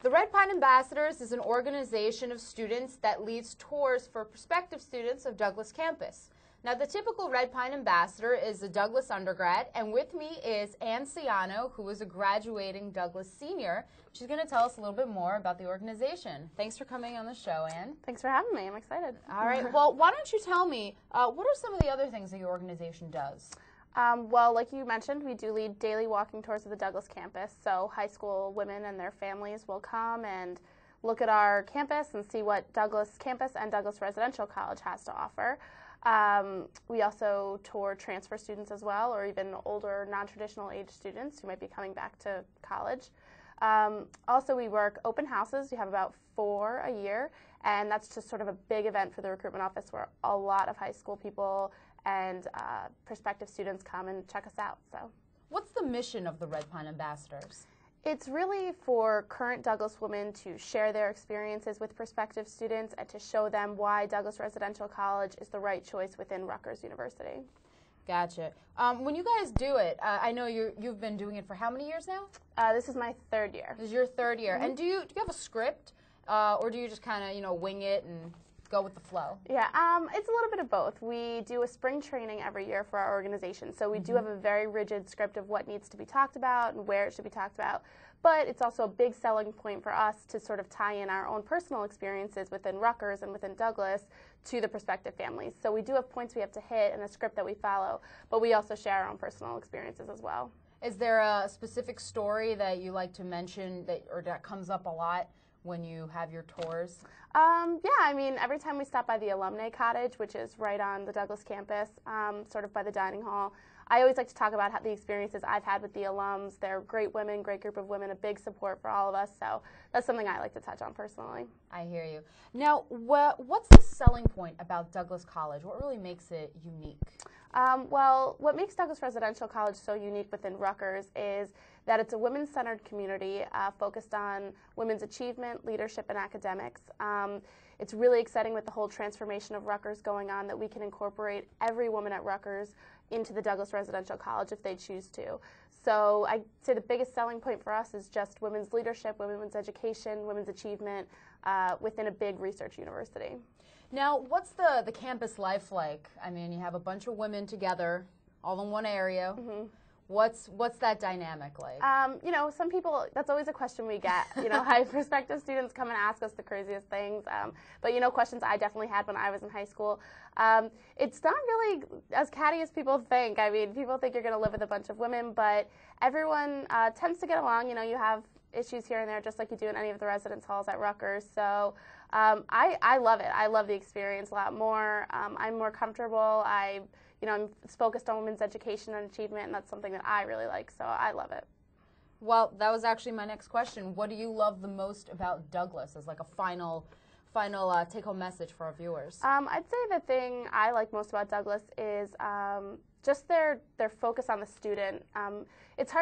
The Red Pine Ambassadors is an organization of students that leads tours for prospective students of Douglas campus. Now, the typical Red Pine Ambassador is a Douglas undergrad, and with me is Anne Sciaino, who is a graduating Douglas senior. She's going to tell us a little bit more about the organization. Thanks for coming on the show, Anne. Thanks for having me. I'm excited. All right. Well, why don't you tell me, what are some of the other things that your organization does? Well, like you mentioned, we do lead daily walking tours of the Douglas campus, so high school women and their families will come and look at our campus and see what Douglas campus and Douglas Residential College has to offer. We also tour transfer students as well, or even older non-traditional age students who might be coming back to college. Also, we work open houses. We have about 4 a year, and that's just sort of a big event for the recruitment office where a lot of high school people and prospective students come and check us out. So, what's the mission of the Red Pine Ambassadors? It's really for current Douglas women to share their experiences with prospective students and to show them why Douglas Residential College is the right choice within Rutgers University. Gotcha. When you guys do it, I know you've been doing it for how many years now? This is my 3rd year. This is your 3rd year. Mm-hmm. And do you have a script, or do you just kind of wing it and go with the flow? Yeah, it's a little bit of both. We do a spring training every year for our organization, so we do have a very rigid script of what needs to be talked about and where it should be talked about, but it's also a big selling point for us to sort of tie in our own personal experiences within Rutgers and within Douglas to the prospective families. So we do have points we have to hit and a script that we follow, but we also share our own personal experiences as well. Is there a specific story that you like to mention that comes up a lot when you have your tours? Yeah, I mean, every time we stop by the alumni cottage, which is right on the Douglas campus, sort of by the dining hall, I always like to talk about the experiences I've had with the alums. They're great women, great group of women, a big support for all of us, so that's something I like to touch on personally. I hear you. Now, what's the selling point about Douglas College? What really makes it unique? Well, what makes Douglas Residential College so unique within Rutgers is that it's a women-centered community focused on women's achievement, leadership, and academics. It's really exciting with the whole transformation of Rutgers going on that we can incorporate every woman at Rutgers into the Douglas Residential College if they choose to. So I'd say the biggest selling point for us is just women's leadership, women's education, women's achievement within a big research university. Now, what's the campus life like? I mean, you have a bunch of women together, all in one area. Mm-hmm. What's that dynamic like? Some people, that's always a question we get. High prospective students come and ask us the craziest things. But questions I definitely had when I was in high school. It's not really as catty as people think. I mean, people think you're going to live with a bunch of women, but everyone tends to get along. You have issues here and there just like you do in any of the residence halls at Rutgers. So I love it. I love the experience a lot more. I'm more comfortable. I'm focused on women's education and achievement, and that's something that I really like, so I love it. Well, that was actually my next question. What do you love the most about Douglas as like a final take-home message for our viewers? I'd say the thing I like most about Douglas is just their focus on the student. It's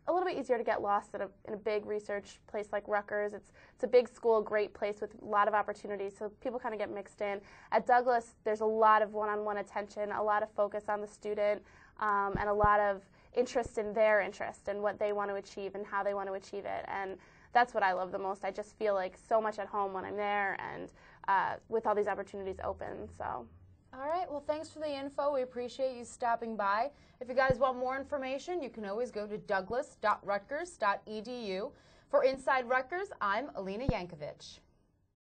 a little bit easier to get lost in a big research place like Rutgers. It's a big school, great place with a lot of opportunities, so people kind of get mixed in. At Douglas, there's a lot of one-on-one attention, a lot of focus on the student, and a lot of interest in their interest and what they want to achieve and how they want to achieve it. And that's what I love the most. I just feel like so much at home when I'm there and with all these opportunities open. So. All right. Well, thanks for the info. We appreciate you stopping by. If you guys want more information, you can always go to douglas.rutgers.edu. For Inside Rutgers, I'm Elina Yankovich.